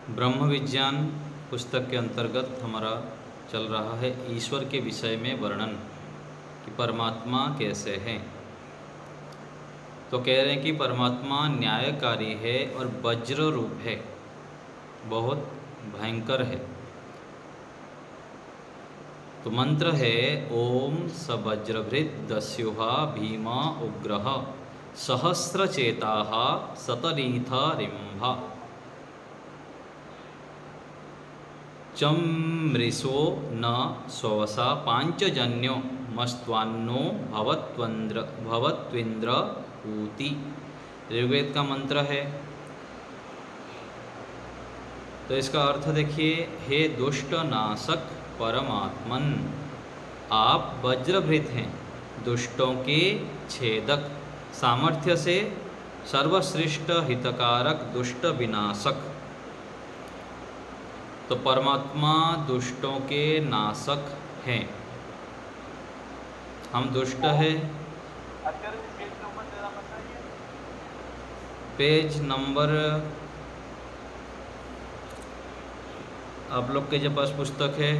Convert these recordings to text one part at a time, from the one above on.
ब्रह्म विज्ञान पुस्तक के अंतर्गत हमारा चल रहा है ईश्वर के विषय में वर्णन कि परमात्मा कैसे हैं। तो कह रहे हैं कि परमात्मा न्यायकारी है और वज्र रूप है, बहुत भयंकर है। तो मंत्र है ओम स वज्रभृत दस्युहा भीमा उग्रह सहस्रचेता सतनीथ रिंभ चमृषो न स्वसा पांचजन्यो मस्त्वान्नो भवत्विंद्र ऊति। ऋग्वेद का मंत्र है। तो इसका अर्थ देखिए, हे दुष्ट नाशक परमात्मन, आप वज्रभृत हैं, दुष्टों के छेदक, सामर्थ्य से सर्वश्रेष्ठ हितकारक, दुष्ट विनाशक। तो परमात्मा दुष्टों के नाशक हैं। हम दुष्ट हैं। पेज नंबर आप लोग के जो पास पुस्तक है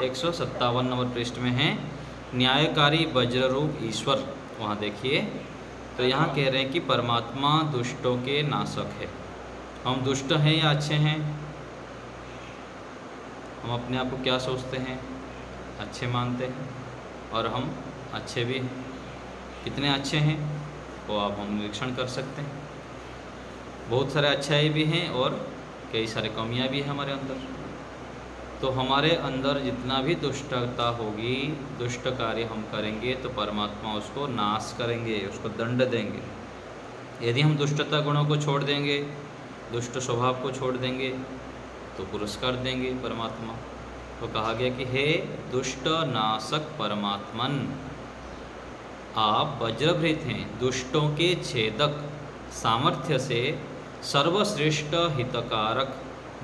157 नंबर पृष्ठ में है, न्यायकारी वज्ररूप ईश्वर। वहाँ देखिए। तो यहाँ कह रहे हैं कि परमात्मा दुष्टों के नाशक है। हम दुष्ट हैं या अच्छे हैं? हम अपने आप को क्या सोचते हैं? अच्छे मानते हैं, और हम अच्छे भी हैं। कितने अच्छे हैं वो आप हम निरीक्षण कर सकते हैं। बहुत सारे अच्छाई भी हैं और कई सारे कमियां भी हैं हमारे अंदर। तो हमारे अंदर जितना भी दुष्टता होगी, दुष्ट कार्य हम करेंगे तो परमात्मा उसको नाश करेंगे, उसको दंड देंगे। यदि हम दुष्टता गुणों को छोड़ देंगे, दुष्ट स्वभाव को छोड़ देंगे, तो पुरस्कार देंगे परमात्मा। तो कहा गया कि हे दुष्ट नाशक परमात्मन, आप वज्रभृत हैं, दुष्टों के छेदक, सामर्थ्य से सर्वश्रेष्ठ हितकारक,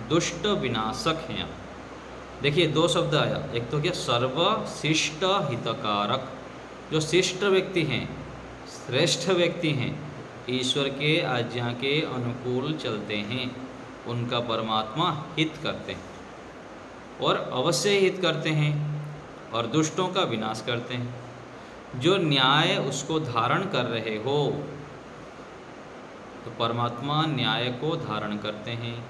दुष्ट विनाशक हैं आप। देखिए दो शब्द आया, एक तो क्या सर्वशिष्ट हितकारक, जो शिष्ट व्यक्ति हैं, श्रेष्ठ व्यक्ति हैं, ईश्वर के आज्ञा के अनुकूल चलते हैं, उनका परमात्मा हित करते हैं और अवश्य हित करते हैं, और दुष्टों का विनाश करते हैं। जो न्याय उसको धारण कर रहे हो, तो परमात्मा न्याय को धारण करते हैं।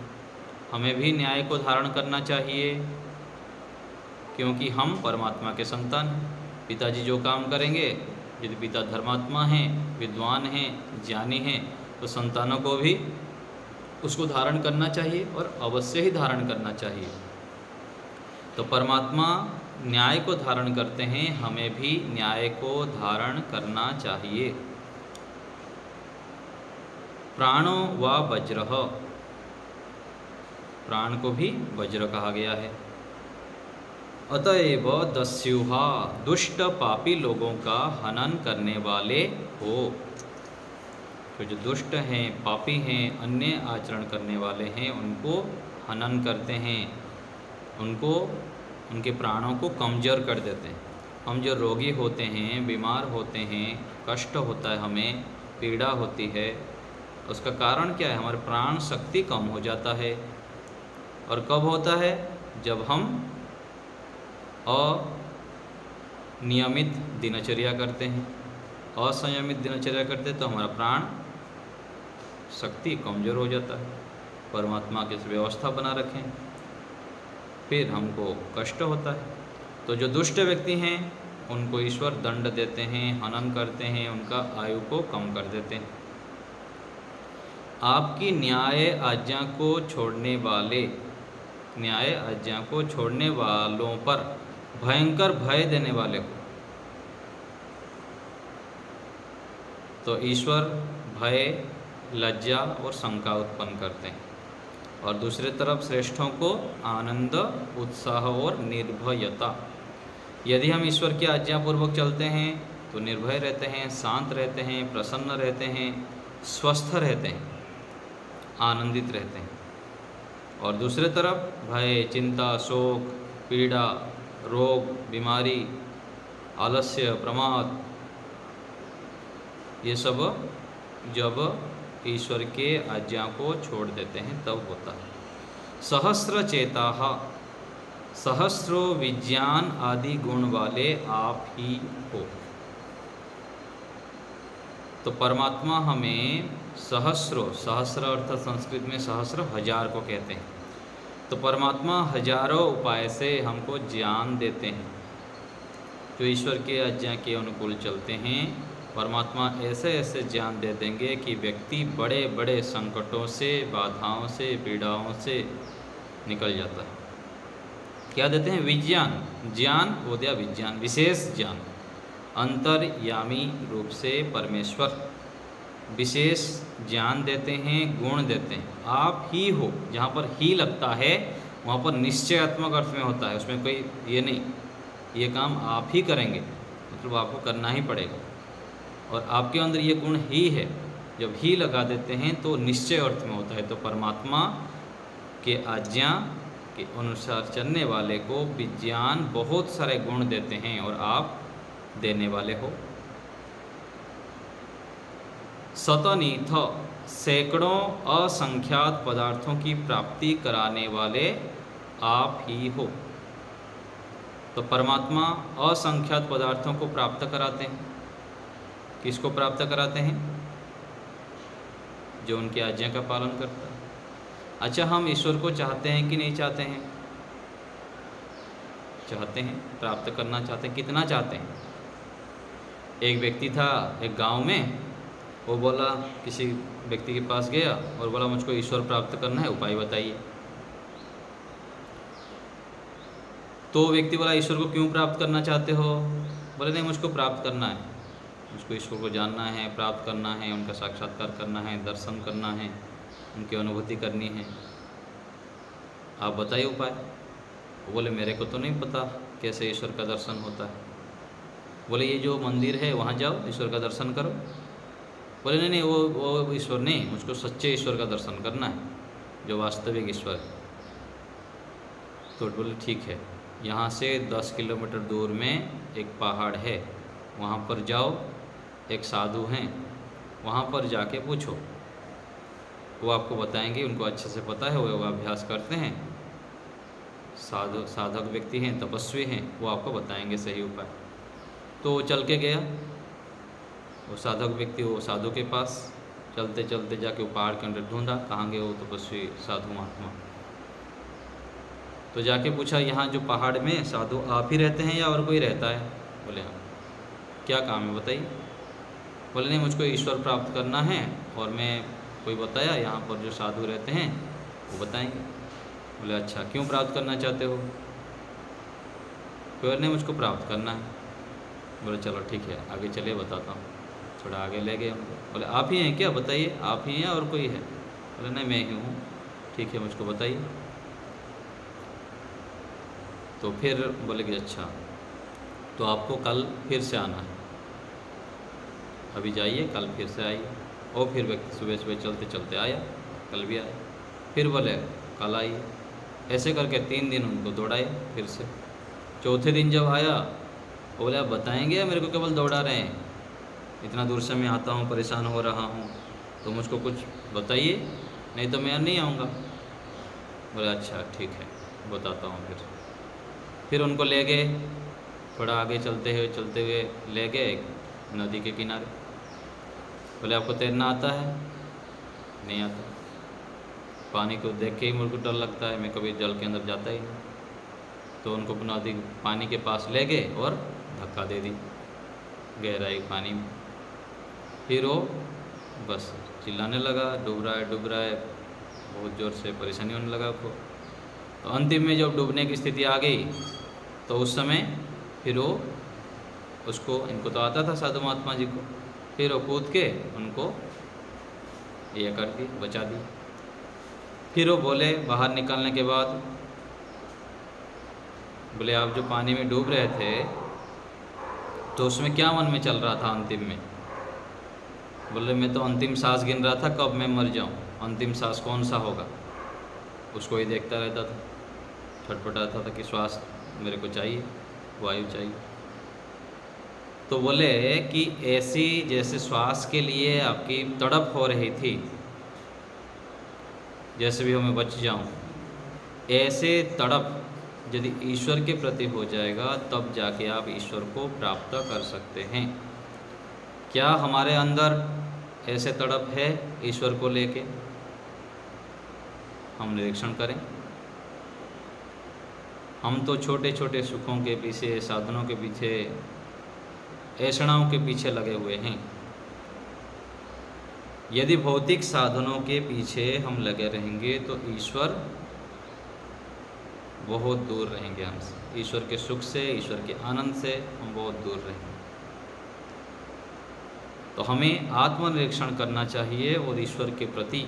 हमें भी न्याय को धारण करना चाहिए, क्योंकि हम परमात्मा के संतान हैं। पिताजी जो काम करेंगे, यदि पिता धर्मात्मा हैं, विद्वान हैं, ज्ञानी हैं, तो संतानों को भी उसको धारण करना चाहिए और अवश्य ही धारण करना चाहिए। तो परमात्मा न्याय को धारण करते हैं, हमें भी न्याय को धारण करना चाहिए। प्राणो व वज्र, प्राण को भी वज्र कहा गया है। अतएव दस्युहा, दुष्ट पापी लोगों का हनन करने वाले हो। तो जो दुष्ट हैं, पापी हैं, अन्य आचरण करने वाले हैं, उनको हनन करते हैं, उनको, उनके प्राणों को कमज़ोर कर देते हैं। हम जो रोगी होते हैं, बीमार होते हैं, कष्ट होता है, हमें पीड़ा होती है, उसका कारण क्या है? हमारे प्राण शक्ति कम हो जाता है। और कब होता है? जब हम अनियमित दिनचर्या करते हैं, असंयमित दिनचर्या करते हैं, तो हमारा प्राण शक्ति कमज़ोर हो जाता है। परमात्मा की व्यवस्था बना रखें, फिर हमको कष्ट होता है। तो जो दुष्ट व्यक्ति हैं उनको ईश्वर दंड देते हैं, हनन करते हैं, उनका आयु को कम कर देते हैं। आपकी न्याय आज्ञा को छोड़ने वाले, न्याय आज्ञा को छोड़ने वालों पर भयंकर भय देने वाले को, तो ईश्वर भय, लज्जा और शंका उत्पन्न करते हैं। और दूसरी तरफ श्रेष्ठों को आनंद, उत्साह और निर्भयता। यदि हम ईश्वर की आज्ञापूर्वक चलते हैं तो निर्भय रहते हैं, शांत रहते हैं, प्रसन्न रहते हैं, स्वस्थ रहते हैं, आनंदित रहते हैं। और दूसरे तरफ भय, चिंता, शोक, पीड़ा, रोग, बीमारी, आलस्य, प्रमाद, ये सब जब ईश्वर के आज्ञा को छोड़ देते हैं तब होता है। सहस्र चेताः, सहस्रों विज्ञान आदि गुण वाले आप ही हो। तो परमात्मा हमें सहस्रों, सहस्र अर्थात संस्कृत में सहस्र हजार को कहते हैं, तो परमात्मा हजारों उपाय से हमको ज्ञान देते हैं। जो ईश्वर के आज्ञा के अनुकूल चलते हैं, परमात्मा ऐसे ऐसे ज्ञान दे देंगे कि व्यक्ति बड़े बड़े संकटों से, बाधाओं से, पीड़ाओं से निकल जाता है। क्या देते हैं? विज्ञान, ज्ञान हो गया विज्ञान, विशेष ज्ञान। अंतर्यामी रूप से परमेश्वर विशेष ज्ञान देते हैं, गुण देते हैं। आप ही हो, जहाँ पर ही लगता है वहाँ पर निश्चयात्मक अर्थ में होता है, उसमें कोई ये नहीं, ये काम आप ही करेंगे, मतलब आपको करना ही पड़ेगा। और आपके अंदर ये गुण ही है, जब ही लगा देते हैं तो निश्चय अर्थ में होता है। तो परमात्मा के आज्ञा के अनुसार चलने वाले को विज्ञान बहुत सारे गुण देते हैं और आप देने वाले हो। शतनीथ, सैकड़ों असंख्यात पदार्थों की प्राप्ति कराने वाले आप ही हो। तो परमात्मा असंख्यात पदार्थों को प्राप्त कराते हैं। किसको प्राप्त कराते हैं? जो उनकी आज्ञा का पालन करता है। अच्छा, हम ईश्वर को चाहते हैं कि नहीं चाहते हैं? चाहते हैं, प्राप्त करना चाहते हैं। कितना चाहते हैं? एक व्यक्ति था एक गांव में, वो बोला, किसी व्यक्ति के पास गया और बोला मुझको ईश्वर प्राप्त करना है, उपाय बताइए। तो व्यक्ति बोला ईश्वर को क्यों प्राप्त करना चाहते हो? बोले नहीं, मुझको प्राप्त करना है, मुझको ईश्वर को जानना है, प्राप्त करना है, उनका साक्षात्कार करना है, दर्शन करना है, उनकी अनुभूति करनी है, आप बताइए उपाय। वो बोले मेरे को तो नहीं पता कैसे ईश्वर का दर्शन होता है। बोले ये जो मंदिर है वहाँ जाओ, ईश्वर का दर्शन करो। बोले नहीं नहीं, वो ईश्वर नहीं, मुझको सच्चे ईश्वर का दर्शन करना है, जो वास्तविक ईश्वर है। तो बोले ठीक है, यहाँ से 10 किलोमीटर दूर में एक पहाड़ है, वहाँ पर जाओ, एक साधु हैं, वहाँ पर जाके पूछो, वो आपको बताएंगे, उनको अच्छे से पता है, वो अभ्यास करते हैं, साधक व्यक्ति हैं, तपस्वी हैं, वो आपको बताएंगे सही उपाय। तो वो चल के गया, वो साधक व्यक्ति वो साधु के पास चलते चलते जाके वो पहाड़ के अंदर ढूंढा, कहाँ गए वो तपस्वी साधु महात्मा। तो जाके पूछा, यहाँ जो पहाड़ में साधु आप ही रहते हैं या और कोई रहता है? बोले हाँ। क्या काम है बताइए? बोले नहीं, मुझको ईश्वर प्राप्त करना है, और मैं कोई बताया यहाँ पर जो साधु रहते हैं वो बताएंगे। बोले अच्छा, क्यों प्राप्त करना चाहते हो? कोई नहीं, मुझको प्राप्त करना है। बोले चलो ठीक है, आगे चलिए बताता हूँ। थोड़ा आगे ले गए हमको। बोले आप ही हैं क्या? बताइए, आप ही हैं और कोई है? बोले नहीं, मैं ही हूँ। ठीक है, मुझको बताइए। तो फिर बोले कि अच्छा, तो आपको कल फिर से आना है, अभी जाइए, कल फिर से आइए। और फिर व्यक्ति सुबह सुबह चलते चलते आया, कल भी आया, फिर बोले कल आइए। ऐसे करके 3 दिन उनको दौड़ाए। फिर से चौथे दिन जब आया, बोले आप बताएंगे या मेरे को केवल दौड़ा रहे हैं? इतना दूर से मैं आता हूँ, परेशान हो रहा हूँ, तो मुझको कुछ बताइए, नहीं तो मैं नहीं आऊँगा। बोले अच्छा ठीक है, बताता हूँ। फिर उनको ले गए, थोड़ा आगे चलते हुए ले गए नदी के किनारे। बोले आपको तैरना आता है? नहीं आता। पानी को देख के ही मुझको डर लगता है, मैं कभी जल के अंदर जाता ही नहीं। तो उनको नदी पानी के पास ले गए और धक्का दे दी गहराई पानी में। फिर वो बस चिल्लाने लगा, डूब रहा है, बहुत ज़ोर से परेशानी होने लगा उसको। तो अंतिम में जब डूबने की स्थिति आ गई, तो उस समय फिर वो उसको, इनको तो आता था साधु महात्मा जी को, फिर वो कूद के उनको ये कर दी, बचा दी। फिर वो बोले बाहर निकलने के बाद, बोले आप जो पानी में डूब रहे थे तो उसमें क्या मन में चल रहा था अंतिम में? बोले मैं तो अंतिम सांस गिन रहा था, कब मैं मर जाऊं, अंतिम सांस कौन सा होगा, उसको ही देखता रहता था, छटपटाता था कि श्वास मेरे को चाहिए, वायु चाहिए। तो बोले कि ऐसी जैसे श्वास के लिए आपकी तड़प हो रही थी, जैसे भी हो मैं बच जाऊं, ऐसे तड़प यदि ईश्वर के प्रति हो जाएगा तब जाके आप ईश्वर को प्राप्त कर सकते हैं। क्या हमारे अंदर ऐसे तड़प है ईश्वर को लेके? हम निरीक्षण करें। हम तो छोटे छोटे सुखों के पीछे, साधनों के पीछे, ऐषणाओं के पीछे लगे हुए हैं। यदि भौतिक साधनों के पीछे हम लगे रहेंगे तो ईश्वर बहुत दूर रहेंगे हमसे। ईश्वर के सुख से, ईश्वर के आनंद से हम बहुत दूर रहेंगे। तो हमें आत्मनिरीक्षण करना चाहिए और ईश्वर के प्रति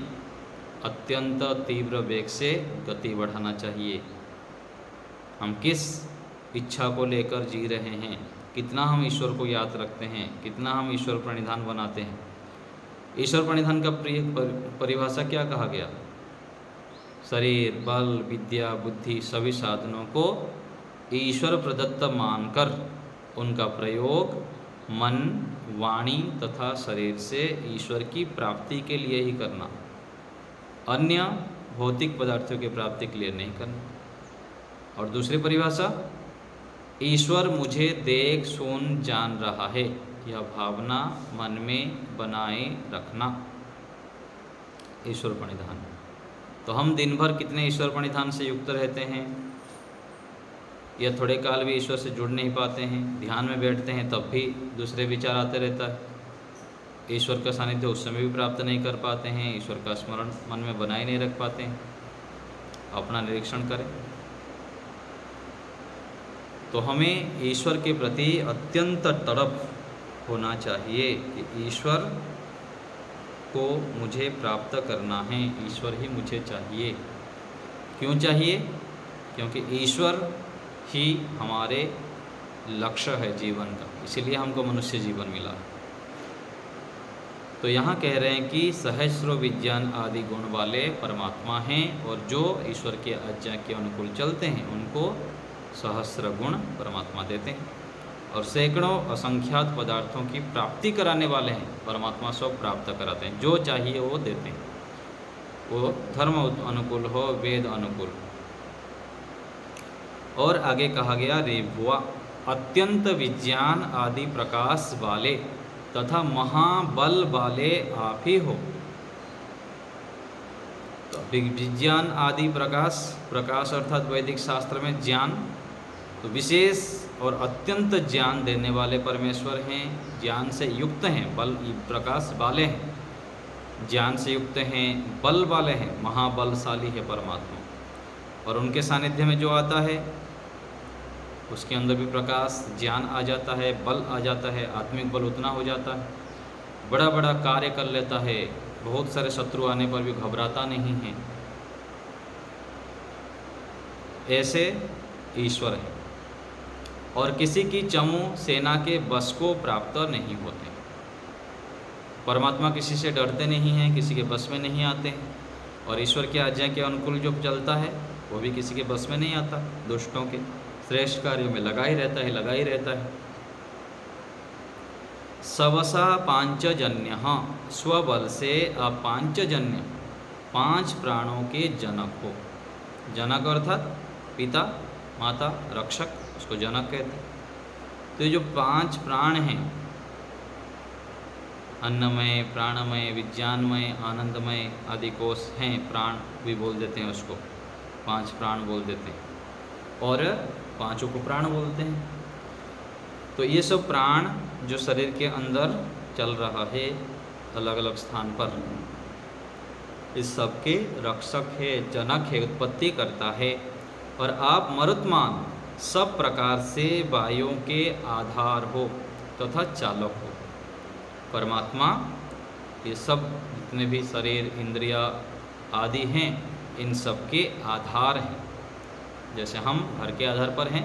अत्यंत तीव्र वेग से गति बढ़ाना चाहिए। हम किस इच्छा को लेकर जी रहे हैं, कितना हम ईश्वर को याद रखते हैं, कितना हम ईश्वर प्रणिधान बनाते हैं। ईश्वर प्रणिधान का परिभाषा क्या कहा गया? शरीर, बल, विद्या, बुद्धि सभी साधनों को ईश्वर प्रदत्त मानकर उनका प्रयोग मन, वाणी तथा शरीर से ईश्वर की प्राप्ति के लिए ही करना, अन्य भौतिक पदार्थों की प्राप्ति के लिए नहीं करना। और दूसरी परिभाषा, ईश्वर मुझे देख सुन जान रहा है, यह भावना मन में बनाए रखना ईश्वर प्रणिधान। तो हम दिन भर कितने ईश्वर प्रणिधान से युक्त रहते हैं, या थोड़े काल भी ईश्वर से जुड़ नहीं पाते हैं, ध्यान में बैठते हैं तब भी दूसरे विचार आते रहता है, ईश्वर का सानिध्य उस समय भी प्राप्त नहीं कर पाते हैं, ईश्वर का स्मरण मन में बनाए नहीं रख पाते हैं। अपना निरीक्षण करें। तो हमें ईश्वर के प्रति अत्यंत तड़प होना चाहिए कि ईश्वर को मुझे प्राप्त करना है, ईश्वर ही मुझे चाहिए। क्यों चाहिए? क्योंकि ईश्वर ही हमारे लक्ष्य है जीवन का, इसीलिए हमको मनुष्य जीवन मिला। तो यहाँ कह रहे हैं कि सहस्र विज्ञान आदि गुण वाले परमात्मा हैं, और जो ईश्वर के आज्ञा के अनुकूल चलते हैं उनको सहस्र गुण परमात्मा देते हैं, और सैकड़ों असंख्यात पदार्थों की प्राप्ति कराने वाले हैं। परमात्मा सब प्राप्त कराते हैं, जो चाहिए वो देते हैं, वो धर्म अनुकूल हो, वेद अनुकूल। और आगे कहा गया, रेभुआ अत्यंत विज्ञान आदि प्रकाश वाले तथा महाबल वाले आप ही हो। तो विज्ञान आदि प्रकाश, प्रकाश अर्थात वैदिक शास्त्र में ज्ञान, तो विशेष और अत्यंत ज्ञान देने वाले परमेश्वर हैं, ज्ञान से युक्त हैं, बल प्रकाश वाले हैं, ज्ञान से युक्त हैं, बल वाले हैं, महाबलशाली है परमात्मा। और उनके सानिध्य में जो आता है उसके अंदर भी प्रकाश, ज्ञान आ जाता है, बल आ जाता है, आत्मिक बल उतना हो जाता है, बड़ा बड़ा कार्य कर लेता है, बहुत सारे शत्रु आने पर भी घबराता नहीं है। ऐसे ईश्वर है, और किसी की चमू सेना के बस को प्राप्त नहीं होते। परमात्मा किसी से डरते नहीं हैं, किसी के बस में नहीं आते हैं, और ईश्वर की आज्ञा के अनुकूल जो चलता है वो भी किसी के बस में नहीं आता। दुष्टों के श्रेष्ठ कार्यों में लगा ही रहता है, लगा ही रहता है। सवसा पांचजन्य, स्वबल से आप पांचजन्य, 5 प्राणों के जनक हो। जनक अर्थात पिता, माता, रक्षक, उसको जनक कहते हैं। तो ये जो 5 प्राण हैं, अन्नमय, प्राणमय, विज्ञानमय, आनंदमय आदि कोष हैं, प्राण भी बोल देते हैं उसको, 5 प्राण बोल देते हैं, और 5 को प्राण बोलते हैं। तो ये सब प्राण जो शरीर के अंदर चल रहा है अलग अलग स्थान पर, इस सब के रक्षक है, जनक है, उत्पत्ति करता है। और आप मरुत्मान सब प्रकार से वायुओं के आधार हो तथा चालक हो। परमात्मा ये सब जितने भी शरीर, इंद्रिया आदि हैं, इन सब के आधार हैं। जैसे हम घर के आधार पर हैं,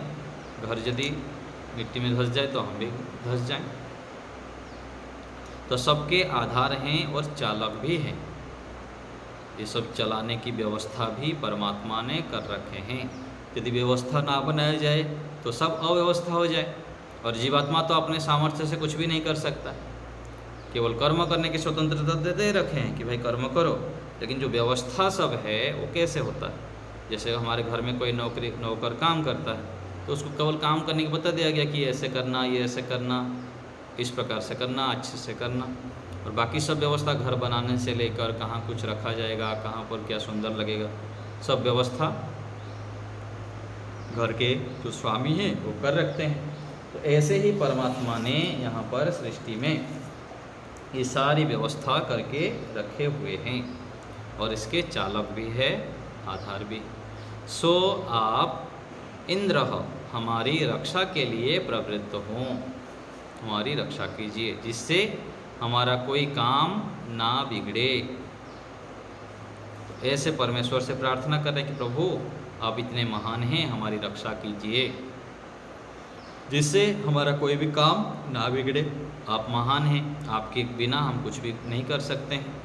घर यदि मिट्टी में धंस जाए तो हम भी धंस जाएं। तो सबके आधार हैं और चालक भी हैं। ये सब चलाने की व्यवस्था भी परमात्मा ने कर रखे हैं। यदि व्यवस्था ना बनाया जाए तो सब अव्यवस्था हो जाए। और जीवात्मा तो अपने सामर्थ्य से कुछ भी नहीं कर सकता, केवल कर्म करने की स्वतंत्रता देते रखे हैं कि भाई कर्म करो, लेकिन जो व्यवस्था सब है वो कैसे होता है। जैसे हमारे घर में कोई नौकर काम करता है तो उसको केवल काम करने की बता दिया गया कि ऐसे करना, ये ऐसे करना, इस प्रकार से करना, अच्छे से करना, और बाकी सब व्यवस्था घर बनाने से लेकर कहाँ कुछ रखा जाएगा, कहाँ पर क्या सुंदर लगेगा, सब व्यवस्था घर के जो स्वामी हैं वो कर रखते हैं। तो ऐसे ही परमात्मा ने यहाँ पर सृष्टि में ये सारी व्यवस्था करके रखे हुए हैं और इसके चालक भी है, आधार भी। सो आप इंद्र हमारी रक्षा के लिए प्रवृत्त हों, हमारी रक्षा कीजिए जिससे हमारा कोई काम ना बिगड़े। तो ऐसे परमेश्वर से प्रार्थना करें कि प्रभु आप इतने महान हैं, हमारी रक्षा कीजिए जिससे हमारा कोई भी काम ना बिगड़े। आप महान हैं, आपके बिना हम कुछ भी नहीं कर सकते हैं।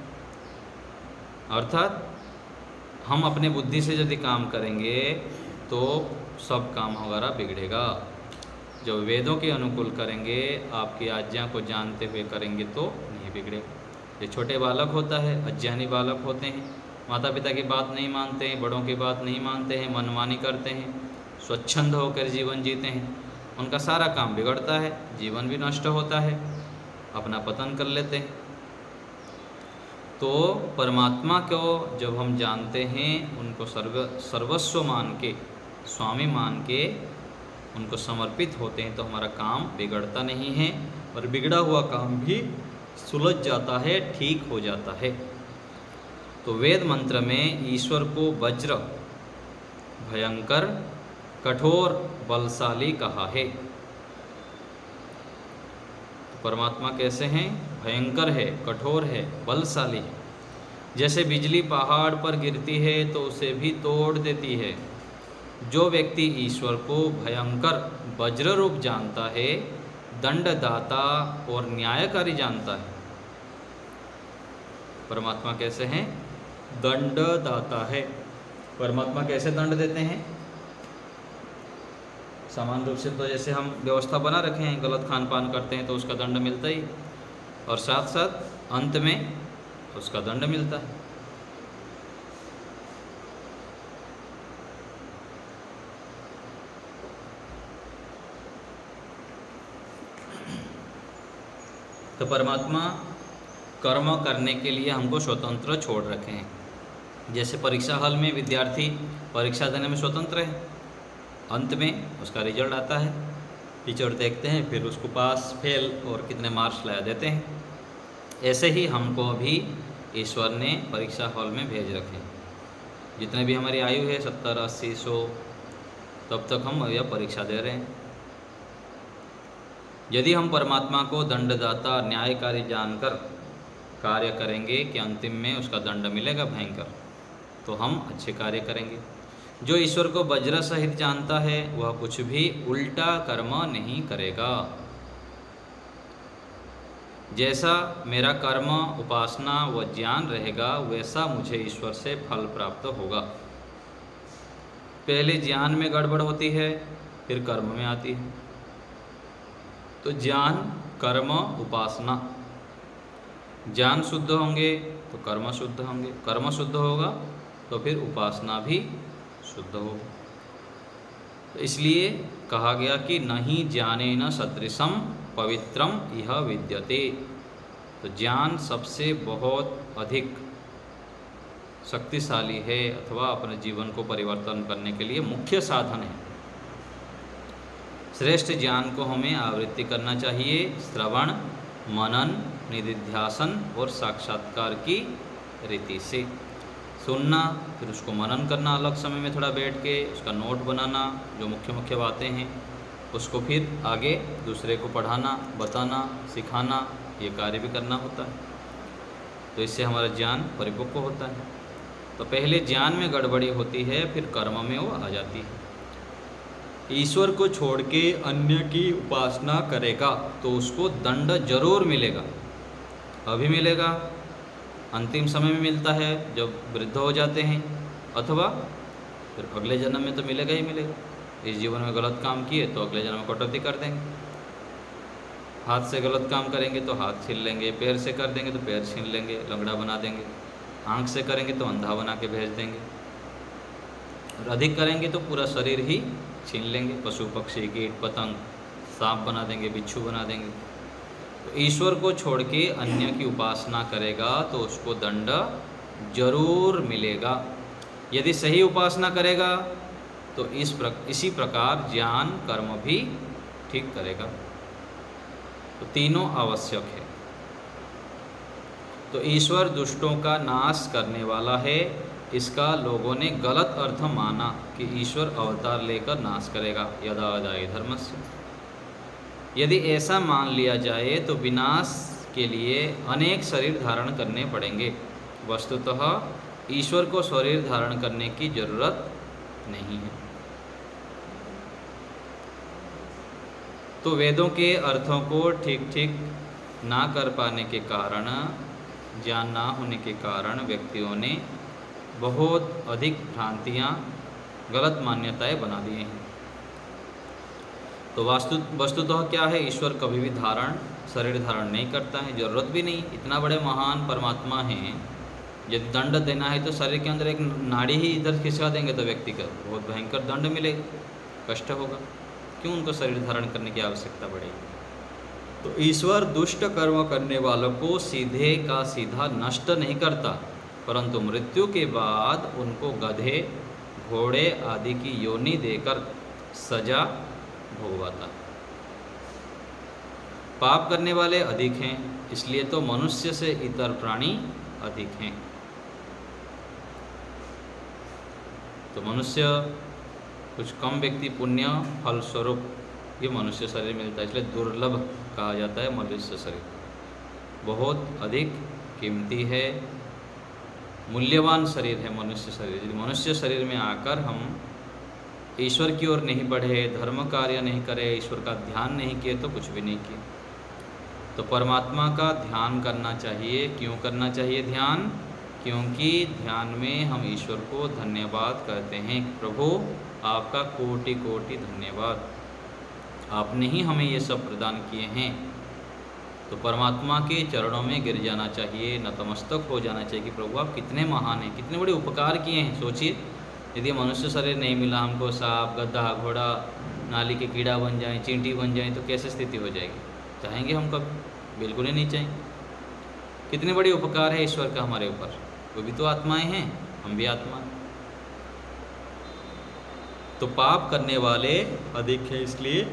अर्थात हम अपने बुद्धि से यदि काम करेंगे तो सब काम हमारा बिगड़ेगा। जब वेदों के अनुकूल करेंगे, आपकी आज्ञा को जानते हुए करेंगे तो नहीं बिगड़ेगा। ये छोटे बालक होता है, अज्ञानी बालक होते हैं, माता पिता की बात नहीं मानते हैं, बड़ों की बात नहीं मानते हैं, मनमानी करते हैं, स्वच्छंद होकर जीवन जीते हैं, उनका सारा काम बिगड़ता है, जीवन भी नष्ट होता है, अपना पतन कर लेते हैं। तो परमात्मा को जब हम जानते हैं, उनको सर्वस्व मान के, स्वामी मान के उनको समर्पित होते हैं, तो हमारा काम बिगड़ता नहीं है और बिगड़ा हुआ काम भी सुलझ जाता है, ठीक हो जाता है। तो वेद मंत्र में ईश्वर को वज्र, भयंकर, कठोर, बलशाली कहा है। तो परमात्मा कैसे हैं? भयंकर है, कठोर है, बलशाली है। जैसे बिजली पहाड़ पर गिरती है तो उसे भी तोड़ देती है। जो व्यक्ति ईश्वर को भयंकर वज्र रूप जानता है, दंडदाता और न्यायकारी जानता है। परमात्मा कैसे हैं? दंडदाता है। परमात्मा कैसे दंड देते हैं? सामान्य रूप से तो जैसे हम व्यवस्था बना रखे हैं, गलत खान पान करते हैं तो उसका दंड मिलता ही, और साथ साथ अंत में उसका दंड मिलता है। तो परमात्मा कर्म करने के लिए हमको स्वतंत्र छोड़ रखे हैं। जैसे परीक्षा हॉल में विद्यार्थी परीक्षा देने में स्वतंत्र है, अंत में उसका रिजल्ट आता है, टीचर देखते हैं, फिर उसको पास फेल और कितने मार्क्स लाया देते हैं। ऐसे ही हमको अभी ईश्वर ने परीक्षा हॉल में भेज रखे हैं। जितने भी हमारी आयु है 70, 80, 100, तब तक हम यह परीक्षा दे रहे हैं। यदि हम परमात्मा को दंडदाता, न्यायकारी जानकर कार्य करेंगे कि अंतिम में उसका दंड मिलेगा भयंकर, तो हम अच्छे कार्य करेंगे। जो ईश्वर को वज्र सहित जानता है वह कुछ भी उल्टा कर्म नहीं करेगा। जैसा मेरा कर्म, उपासना व ज्ञान रहेगा, वैसा मुझे ईश्वर से फल प्राप्त होगा। पहले ज्ञान में गड़बड़ होती है, फिर कर्म में आती है। तो ज्ञान, कर्म, उपासना, ज्ञान शुद्ध होंगे तो कर्म शुद्ध होंगे, कर्म शुद्ध होगा तो फिर उपासना भी शुद्ध होगा। तो इसलिए कहा गया कि नहीं ज्ञानेन सदृशम पवित्रम इह विद्यते। तो ज्ञान सबसे बहुत अधिक शक्तिशाली है, अथवा अपने जीवन को परिवर्तन करने के लिए मुख्य साधन है। श्रेष्ठ ज्ञान को हमें आवृत्ति करना चाहिए, श्रवण, मनन, निधिध्यासन और साक्षात्कार की रीति से सुनना, फिर उसको मनन करना, अलग समय में थोड़ा बैठ के उसका नोट बनाना, जो मुख्य मुख्य बातें हैं उसको फिर आगे दूसरे को पढ़ाना, बताना, सिखाना, ये कार्य भी करना होता है। तो इससे हमारा ज्ञान परिपक्व होता है। तो पहले ज्ञान में गड़बड़ी होती है, फिर कर्म में वो आ जाती है। ईश्वर को छोड़ के अन्य की उपासना करेगा तो उसको दंड जरूर मिलेगा। अभी मिलेगा, अंतिम समय में मिलता है जब वृद्ध हो जाते हैं, अथवा फिर अगले जन्म में तो मिलेगा ही मिलेगा। इस जीवन में गलत काम किए तो अगले जन्म में कटौती कर देंगे। हाथ से गलत काम करेंगे तो हाथ छीन लेंगे, पैर से कर देंगे तो पैर छीन लेंगे, लंगड़ा बना देंगे, आँख से करेंगे तो अंधा बना के भेज देंगे, और अधिक करेंगे तो पूरा शरीर ही छीन लेंगे, पशु पक्षी कीट पतंग सांप बना देंगे, बिच्छू बना देंगे। तो ईश्वर को छोड़ के अन्य की उपासना करेगा तो उसको दंड जरूर मिलेगा। यदि सही उपासना करेगा तो इसी प्रकार ज्ञान कर्म भी ठीक करेगा। तो तीनों आवश्यक है। तो ईश्वर दुष्टों का नाश करने वाला है, इसका लोगों ने गलत अर्थ माना कि ईश्वर अवतार लेकर नाश करेगा, यदा अदाय धर्मस्य। यदि ऐसा मान लिया जाए तो विनाश के लिए अनेक शरीर धारण करने पड़ेंगे। वस्तुतः ईश्वर को शरीर धारण करने की जरूरत नहीं है। तो वेदों के अर्थों को ठीक ठीक ना कर पाने के कारण, ज्ञान ना होने के कारण व्यक्तियों ने बहुत अधिक भ्रांतियाँ, गलत मान्यताएं बना दी हैं। तो वस्तुतः क्या है, ईश्वर कभी भी शरीर धारण नहीं करता है, जरूरत भी नहीं। इतना बड़े महान परमात्मा हैं, यदि दंड देना है तो शरीर के अंदर एक नाड़ी ही इधर खिंचा देंगे तो व्यक्ति का बहुत भयंकर दंड मिलेगा, कष्ट होगा। क्यों उनको शरीर धारण करने की आवश्यकता पड़ेगी? तो ईश्वर दुष्ट कर्म करने वालों को सीधे का सीधा नष्ट नहीं करता, परंतु मृत्यु के बाद उनको गधे, घोड़े आदि की योनि देकर सजा भोगवाता। पाप करने वाले अधिक हैं, इसलिए तो मनुष्य से इतर प्राणी अधिक हैं। तो मनुष्य कुछ कम व्यक्ति पुण्य फल स्वरूप ये मनुष्य शरीर मिलता है, इसलिए दुर्लभ कहा जाता है मनुष्य शरीर। बहुत अधिक कीमती है, मूल्यवान शरीर है मनुष्य शरीर। यदि मनुष्य शरीर में आकर हम ईश्वर की ओर नहीं बढ़े, धर्म कार्य नहीं करे, ईश्वर का ध्यान नहीं किए तो कुछ भी नहीं किए। तो परमात्मा का ध्यान करना चाहिए। क्यों करना चाहिए ध्यान? क्योंकि ध्यान में हम ईश्वर को धन्यवाद कहते हैं, प्रभु आपका कोटि कोटि धन्यवाद, आपने ही हमें ये सब प्रदान किए हैं। तो परमात्मा के चरणों में गिर जाना चाहिए, नतमस्तक हो जाना चाहिए कि प्रभु आप कितने महान हैं, कितने बड़े उपकार किए हैं। सोचिए, यदि मनुष्य शरीर नहीं मिला हमको, सांप, गधा, घोड़ा, नाली के कीड़ा बन जाएं, चींटी बन जाएं, तो कैसे स्थिति हो जाएगी? चाहेंगे हम कभी? बिल्कुल ही नहीं चाहेंगे। कितने बड़े उपकार है ईश्वर का हमारे ऊपर। वो भी तो आत्माएं हैं, हम भी आत्मा। तो पाप करने वाले अधिक हैं, इसलिए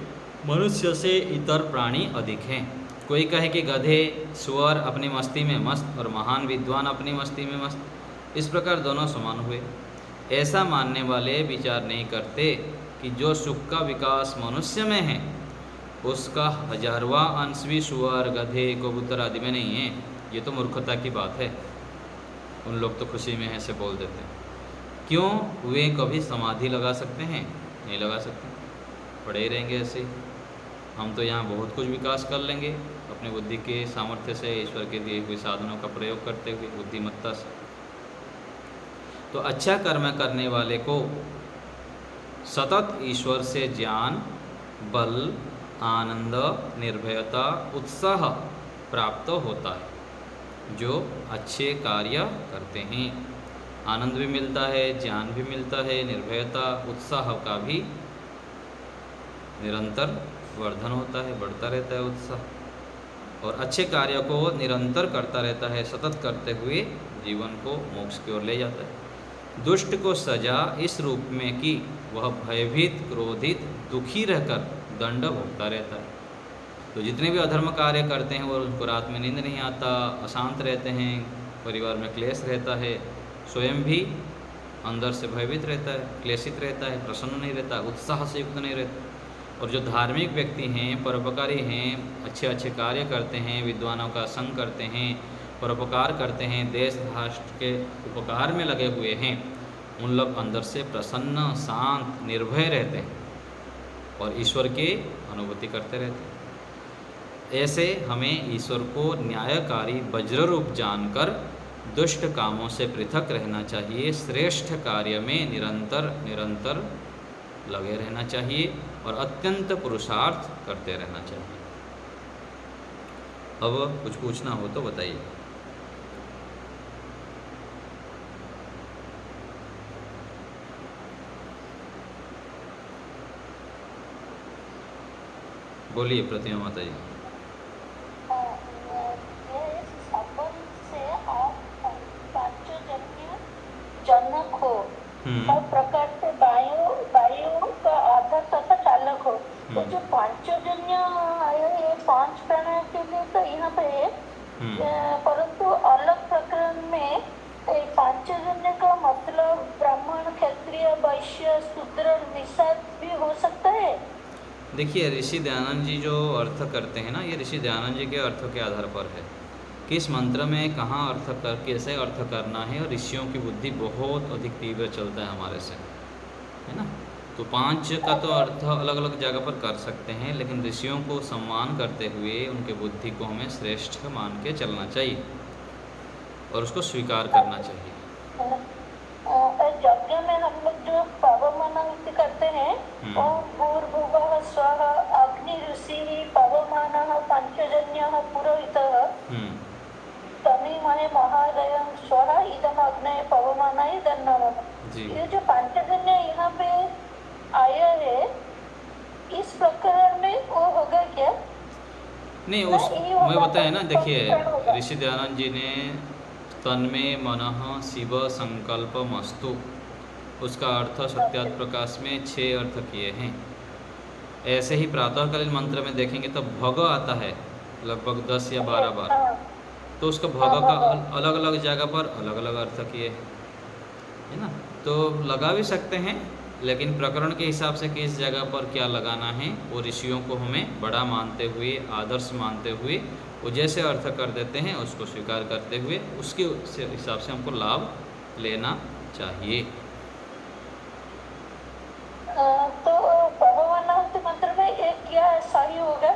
मनुष्य से इतर प्राणी अधिक हैं। कोई कहे कि गधे, सुअर अपनी मस्ती में मस्त और महान विद्वान अपनी मस्ती में मस्त, इस प्रकार दोनों समान हुए। ऐसा मानने वाले विचार नहीं करते कि जो सुख का विकास मनुष्य में है उसका 1000वां अंश भी सुअर, गधे, कबूतर आदि में नहीं है। ये तो मूर्खता की बात है। उन लोग तो खुशी में ऐसे बोल देते हैं। क्यों? वे कभी समाधि लगा सकते हैं? नहीं लगा सकते, पड़े ही रहेंगे ऐसे। हम तो यहाँ बहुत कुछ विकास कर लेंगे अपने बुद्धि के सामर्थ्य से, ईश्वर के दिए हुए साधनों का प्रयोग करते हुए, बुद्धिमत्ता से। तो अच्छा कर्म करने वाले को सतत ईश्वर से ज्ञान, बल, आनंद, निर्भयता, उत्साह प्राप्त होता है। जो अच्छे कार्य करते हैं, आनंद भी मिलता है, ज्ञान भी मिलता है, निर्भयता, उत्साह का भी निरंतर वर्धन होता है, बढ़ता रहता है उत्साह। और अच्छे कार्य को निरंतर करता रहता है, सतत करते हुए जीवन को मोक्ष की ओर ले जाता है। दुष्ट को सजा इस रूप में कि वह भयभीत, क्रोधित, दुखी रहकर दंड भोगता रहता है। तो जितने भी अधर्म कार्य करते हैं वो उनको रात में नींद नहीं आता, अशांत रहते हैं, परिवार में क्लेश रहता है, स्वयं भी अंदर से भयभीत रहता है, क्लेशित रहता है, प्रसन्न नहीं रहता, उत्साह से युक्त नहीं रहता। और जो धार्मिक व्यक्ति हैं, परोपकारी हैं, अच्छे अच्छे कार्य करते हैं, विद्वानों का संग करते हैं, परोपकार करते हैं, देश राष्ट्र के उपकार में लगे हुए हैं, उन लोग अंदर से प्रसन्न, शांत, निर्भय रहते हैं और ईश्वर की अनुभूति करते रहते हैं। ऐसे हमें ईश्वर को न्यायकारी वज्र रूप जानकर दुष्ट कामों से पृथक रहना चाहिए। श्रेष्ठ कार्य में निरंतर लगे रहना चाहिए और अत्यंत पुरुषार्थ करते रहना चाहिए। अब कुछ पूछना हो तो बताइए। बोलिए प्रतिमा माता जी। जनक हो और प्रकार से वायु का आधार तथा चालक हो। तो जो पांचजन्य आया है 5 प्राणियों के लिए तो यहाँ पे है, परंतु अलग प्रकरण में पांचजन्य का मतलब ब्राह्मण, क्षत्रिय, वैश्य, शूद्र, निषाद भी हो सकता है। देखिए ऋषि दयानंद जी जो अर्थ करते हैं ना, ये ऋषि दयानंद जी के अर्थों के आधार पर है कि इस मंत्र में कहाँ अर्थ कर कैसे अर्थ करना है, और ऋषियों की बुद्धि बहुत अधिक तीव्र चलता है हमारे से, है ना। तो 5 का तो अर्थ अलग अलग जगह पर कर सकते हैं, लेकिन ऋषियों को सम्मान करते हुए उनके बुद्धि को हमें श्रेष्ठ मान के चलना चाहिए और उसको स्वीकार करना चाहिए। यज्ञ में हम लोग जो पवमानः करते हैं, ओम भूर्भुवः स्वः अग्नि ऋषिः पवमानः पंचजन्यः पुरोहितः तमीमहे महादयं स्वः इदम् अग्नये पवमानाय दन्नमः। ये जो पंचजन्य यहाँ पे आया है, इस प्रकरण में वो होगा क्या? नहीं, उस मैं बताया ना, देखिए ऋषि दयानंद जी ने तन्मे मनः शिव संकल्पमस्तु, उसका अर्थ सत्यात् प्रकाश में 6 अर्थ किए हैं। ऐसे ही प्रातःकालीन मंत्र में देखेंगे तो भग आता है लगभग 10 या 12 बार, तो उसका भग का अलग अलग जगह पर अलग अलग अर्थ किए हैं, है ना। तो लगा भी सकते हैं, लेकिन प्रकरण के हिसाब से किस जगह पर क्या लगाना है वो ऋषियों को हमें बड़ा मानते हुए, आदर्श मानते हुए वो जैसे अर्थ कर देते हैं उसको स्वीकार करते हुए उसके हिसाब से हमको लाभ लेना चाहिए। तो भगवान मंत्र में एक क्या सही होगा,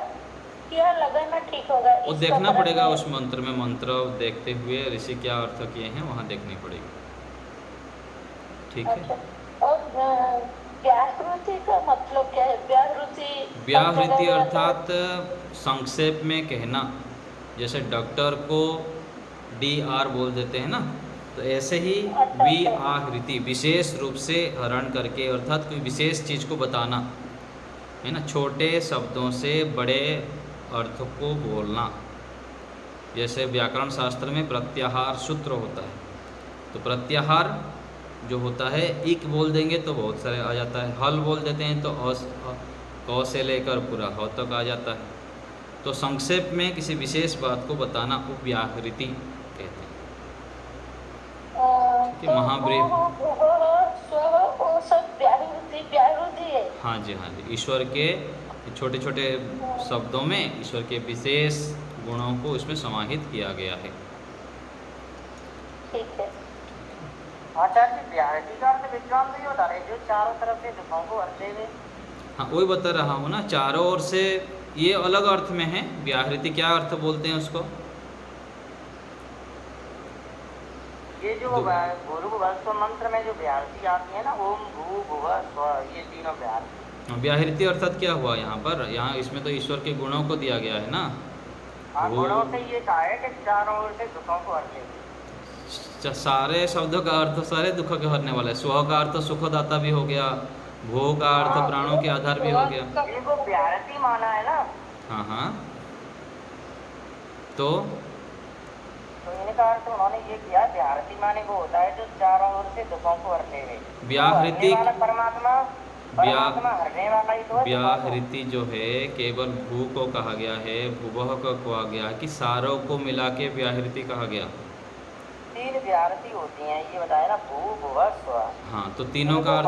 क्या लगाना ठीक होगा? वो देखना पड़ेगा उस मंत्र में, मंत्र देखते हुए ऋषि क्या अर्थ किए हैं वहाँ देखनी पड़ेगी, ठीक है। और व्याहृति का मतलब क्या है? व्याहृति अर्थात संक्षेप में कहना, जैसे डॉक्टर को DR बोल देते हैं ना, तो ऐसे ही व्याहृति विशेष रूप से हरण करके, अर्थात कोई विशेष चीज़ को बताना, है ना, छोटे शब्दों से बड़े अर्थ को बोलना। जैसे व्याकरण शास्त्र में प्रत्याहार सूत्र होता है, तो प्रत्याहार जो होता है इक बोल देंगे तो बहुत सारे आ जाता है, हल बोल देते हैं तो क से लेकर पूरा ह तक आ जाता है। तो संक्षेप में किसी विशेष बात को बताना को व्याहृति कहते हैं। तो हाँ जी, हाँ जी, ईश्वर के छोटे छोटे शब्दों में ईश्वर के विशेष गुणों को इसमें समाहित किया गया है। ठीक है आचार्य, व्याहृति का अर्थ विद्वान नहीं होता है जो चारों तरफ से दुखों को अर्थ देवे। हाँ, वही बता रहा हूँ ना, चारों ओर से ये अलग अर्थ में है। व्याहृति क्या अर्थ बोलते हैं उसको? ये जो भूर्भुवः मंत्र में जो व्याहृति आती है ना, ओम भूर्भुवः स्वः, ये तीनों व्याहृति। व्याहृति अर्थात क्या हुआ यहाँ पर? यहाँ इसमें तो ईश्वर के गुणों को दिया गया है ना। गुणों से ये कहा है कि चारों ओर से दुखों को हरने। सारे शब्दों का अर्थ सारे दुखों के हरने वाला है। स्व का अर्थ सुखदाता भी हो गया, भो का अर्थ प्राणों के आधार भी हो गया। इनको व्याहृति माना है ना। हाँ हाँ, तो इनका अर्थ उन्होंने ये किया, व्याहृति माने वो होता है जो चारों ओर से दुखों को हरने में। व्याहृति परमात्मा हरने वाला ही तो है। व्याहृति जो है केवल भू को कहा गया है, भूवः को कहा गया कि सारों को मिला के व्याहृति कहा गया। 3 व्याहृति होती हैं ये बताया ना, भू भुवः स्वः। हाँ, तो तीनों का अर्थ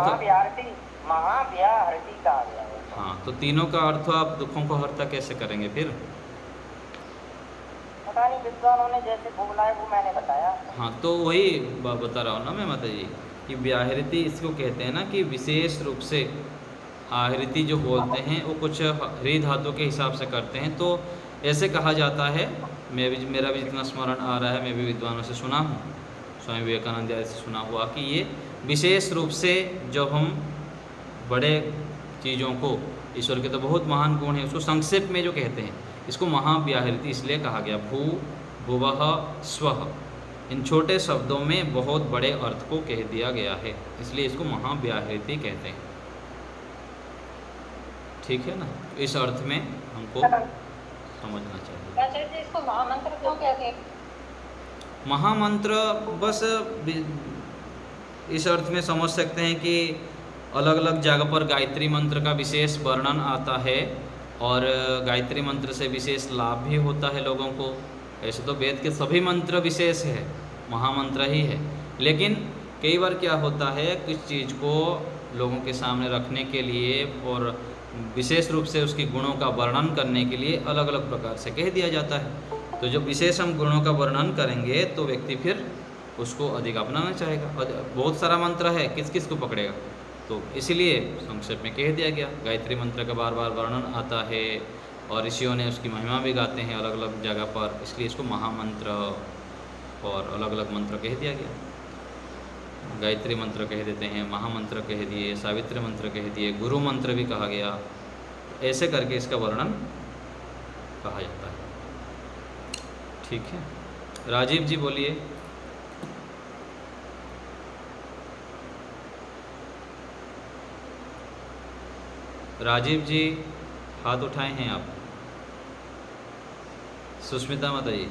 महाव्याहृति कहा गया है। हाँ, तो तीनों का अर्थ आप दुखों को हरता कैसे करेंगे फिर? पता नहीं, विद्वानों ने जैसे बोला है वो मैंने बताया। हाँ, तो वही बता रहा हूँ ना मैं माता जी कि व्याहृति इसको कहते हैं ना कि विशेष रूप से। आहृति जो बोलते हैं वो कुछ हृदय धातु के हिसाब से करते हैं, तो ऐसे कहा जाता है। मेरा भी जितना स्मरण आ रहा है, मैं भी विद्वानों से सुना हूँ, स्वामी विवेकानंद आदि से सुना हुआ कि ये विशेष रूप से जब हम बड़े चीज़ों को, ईश्वर के तो बहुत महान गुण हैं, उसको संक्षेप में जो कहते हैं इसको महाव्याहृति इसलिए कहा गया। भू, भुवः, स्वः, इन छोटे शब्दों में बहुत बड़े अर्थ को कह दिया गया है, इसलिए इसको महाव्याहृति कहते हैं। ठीक है ना, इस अर्थ में हमको समझना चाहिए। आचार्य जी इसको महामंत्र क्यों कहते हैं? महामंत्र बस इस अर्थ में समझ सकते हैं कि अलग अलग जगह पर गायत्री मंत्र का विशेष वर्णन आता है और गायत्री मंत्र से विशेष लाभ भी होता है लोगों को। ऐसे तो वेद के सभी मंत्र विशेष है, महामंत्र ही है, लेकिन कई बार क्या होता है, कुछ चीज़ को लोगों के सामने रखने के लिए और विशेष रूप से उसके गुणों का वर्णन करने के लिए अलग अलग प्रकार से कह दिया जाता है। तो जब विशेष हम गुणों का वर्णन करेंगे तो व्यक्ति फिर उसको अधिक अपनाना चाहेगा। बहुत सारा मंत्र है, किस किस को पकड़ेगा, तो इसीलिए संक्षेप में कह दिया गया। गायत्री मंत्र का बार बार वर्णन आता है और ऋषियों ने उसकी महिमा भी गाते हैं अलग अलग जगह पर, इसलिए इसको महामंत्र और अलग अलग मंत्र कह दिया गया। गायत्री मंत्र कह देते हैं, महामंत्र कह दिए, सावित्री मंत्र कह दिए, गुरु मंत्र भी कहा गया, ऐसे करके इसका वर्णन कहा जाता है। ठीक है, राजीव जी बोलिए। राजीव जी हाथ उठाए हैं आप। सुष्मिता माता जी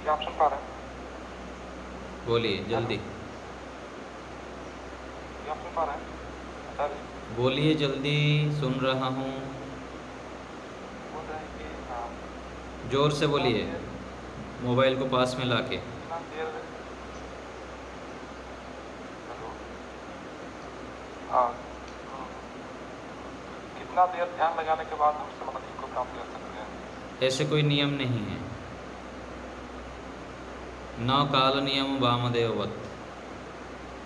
आप सुन पा रहे हैं? बोलिए जल्दी, आप सुन पा रहे हैं? आचार्य बोलिए जल्दी, सुन रहा हूँ, बोल रहे हैं कि जोर से बोलिए, मोबाइल को पास में लाके। कितना देर हेलो हाँ कितना देर ध्यान लगाने के बाद हम समाधि को प्राप्त कर सकते हैं? ऐसे कोई नियम नहीं है, न काल नियम वामदेववत।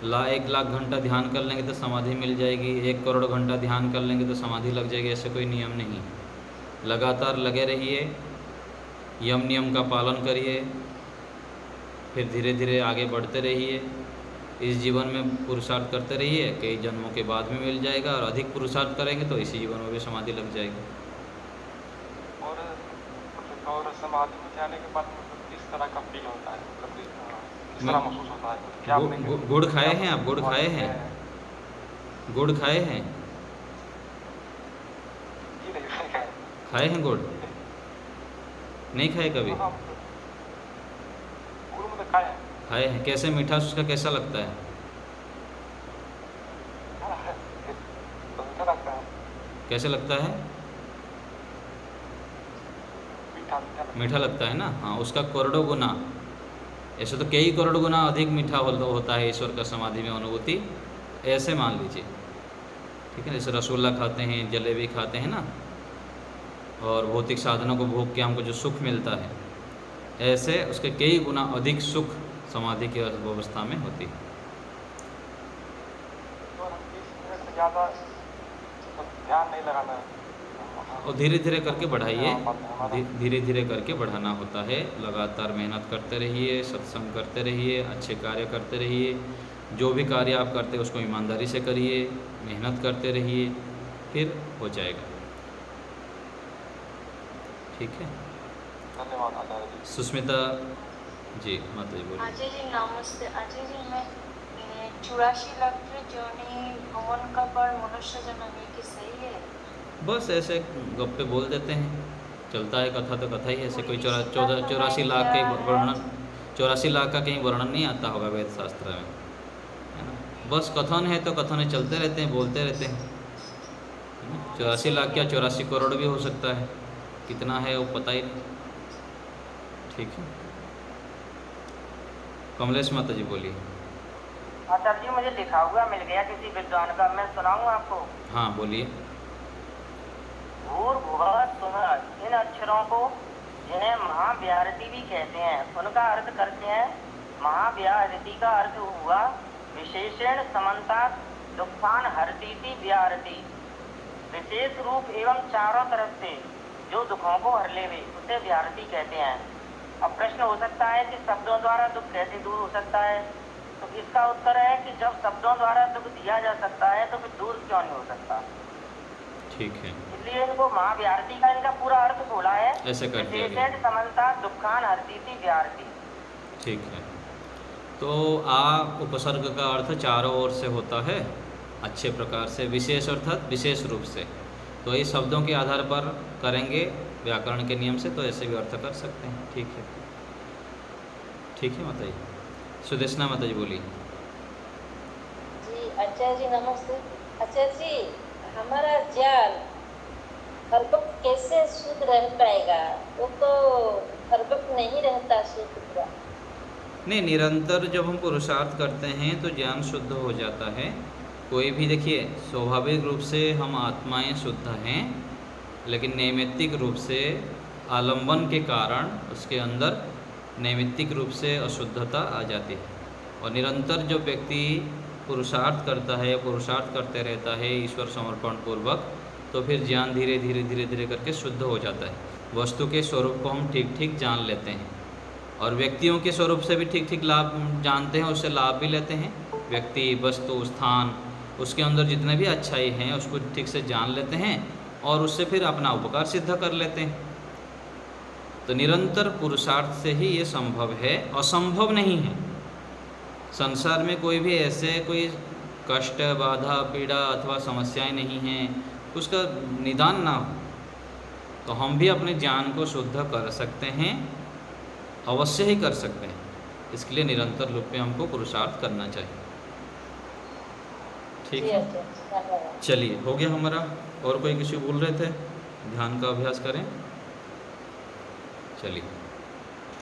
1,00,000 घंटा ध्यान कर लेंगे तो समाधि मिल जाएगी, 1 करोड़ घंटा ध्यान कर लेंगे तो समाधि लग जाएगी, ऐसे कोई नियम नहीं। लगातार लगे रहिए, यम नियम का पालन करिए, फिर धीरे धीरे आगे बढ़ते रहिए। इस जीवन में पुरुषार्थ करते रहिए, कई जन्मों के बाद में मिल जाएगा, और अधिक पुरुषार्थ करेंगे तो इसी जीवन में भी समाधि लग जाएगी। और समाधि में जाने के बाद मतलब किस तरह का फील होता है, मतलब किस तरह महसूस होता है? क्या आपने गुड़ खाए हैं आप? गुड़ खाए हैं? गुड़ खाए हैं? जी नहीं खाया। खाए हैं गुड़? नहीं खाए कभी? गुरु में तो खाए हैं। खाए हैं। कैसे मीठा उसका कैसा लगता है? तो मीठा लगता है। कैसे लगता है? मीठा लगता है ना। हाँ, उसका करोड़ों गुना, ऐसे तो कई करोड़ गुना अधिक मीठा होता है ईश्वर का समाधि में अनुभूति, ऐसे मान लीजिए। ठीक है, जैसे रसगुल्ला खाते हैं, जलेबी खाते हैं ना, और भौतिक साधनों को भोग के हमको जो सुख मिलता है, ऐसे उसके कई गुना अधिक सुख समाधि की अवस्था में होती है। तो 20 मिनट से ज़्यादा ध्यान नहीं लगाना है और धीरे धीरे करके बढ़ाइए, धीरे धीरे करके बढ़ाना होता है। लगातार मेहनत करते रहिए, सत्संग करते रहिए, अच्छे कार्य करते रहिए। जो भी कार्य आप करते हैं उसको ईमानदारी से करिए, मेहनत करते रहिए, फिर हो जाएगा। ठीक है, धन्यवाद आचार्य जी। सुष्मिता जी माता जी बोलिए। आचार्य जी नमस्ते। आचार्य जी मैं 84 लाख जोनी भवन का पर मनुष्य जन्म ये कि सही है? बस ऐसे गप्पे बोल देते हैं, चलता है कथा तो कथा ही है। ऐसे कोई 84 लाख के वर्णन, 84 लाख का कहीं वर्णन नहीं आता होगा वेद शास्त्र में, है ना। बस कथन है तो कथन चलते रहते हैं, बोलते रहते हैं। 84 लाख क्या 84 करोड़ भी हो सकता है, कितना है वो पता ही नहीं। ठीक है, कमलेश माता जी बोलिए। आचार्य जी मुझे लिखा हुआ मिल गया किसी विद्वान का, मैं सुनाऊँ आपको? हाँ बोलिए। भूर्भुवः स्वः, इन अक्षरों को जिन्हें महाव्याहृति भी कहते हैं, उनका अर्थ करते हैं। महाव्याहृति का अर्थ हुआ विशेषण समन्ता दुखान हरतीति व्याहृति, विशेष रूप एवं चारों तरफ से जो दुखों को हर लेवे उसे व्याहृति कहते हैं। अब प्रश्न हो सकता है कि शब्दों द्वारा दुख कैसे दूर हो सकता है, तो इसका उत्तर है कि जब शब्दों द्वारा दुख दिया जा सकता है तो फिर दूर क्यों नहीं हो सकता। ठीक है, इसलिए इनको महाव्याहृति का इनका पूरा अर्थ बोला है, ऐसे कर दिया गया। विशेषण समन्ता दुखान हरती व्याहृति। ठीक है, तो आ उपसर्ग का अर्थ चारों ओर से होता है अच्छे प्रकार से, विशेष अर्थात विशेष रूप से। तो ये शब्दों के आधार पर करेंगे व्याकरण के नियम से, तो ऐसे भी अर्थ कर सकते हैं। ठीक है, ठीक है माता जी। सुदेशना माता जी बोली। जी आचार्य जी नमस्ते। आचार्य जी हमारा जाल हर वक्त कैसे शुद्ध रह पाएगा? वो तो हर वक्त नहीं रहता शुद्ध पूरा। नहीं, निरंतर जब हम पुरुषार्थ करते हैं तो ज्ञान शुद्ध हो जाता है। कोई भी देखिए, स्वाभाविक रूप से हम आत्माएं शुद्ध हैं, लेकिन नैमित्तिक रूप से आलंबन के कारण उसके अंदर नैमित्तिक रूप से अशुद्धता आ जाती है। और निरंतर जो व्यक्ति पुरुषार्थ करता है, पुरुषार्थ करते रहता है ईश्वर समर्पण पूर्वक, तो फिर ज्ञान धीरे धीरे धीरे धीरे करके शुद्ध हो जाता है। वस्तु के स्वरूप को हम ठीक ठीक जान लेते हैं, और व्यक्तियों के स्वरूप से भी ठीक ठीक लाभ जानते हैं, उससे लाभ भी लेते हैं। व्यक्ति, वस्तु, स्थान, उसके अंदर जितने भी अच्छाई हैं उसको ठीक से जान लेते हैं और उससे फिर अपना उपकार सिद्ध कर लेते हैं। तो निरंतर पुरुषार्थ से ही ये संभव है, असंभव नहीं है। संसार में कोई भी ऐसे कोई कष्ट, बाधा, पीड़ा अथवा समस्याएं नहीं हैं उसका निदान ना हो, तो हम भी अपने ज्ञान को शुद्ध कर सकते हैं, अवश्य ही कर सकते हैं। इसके लिए निरंतर रूप में हमको पुरुषार्थ करना चाहिए। ठीक जी है, आचार्य जी धन्यवाद। चलिए हो गया हमारा। और कोई किसी बोल रहे थे ध्यान का अभ्यास करें? चलिए।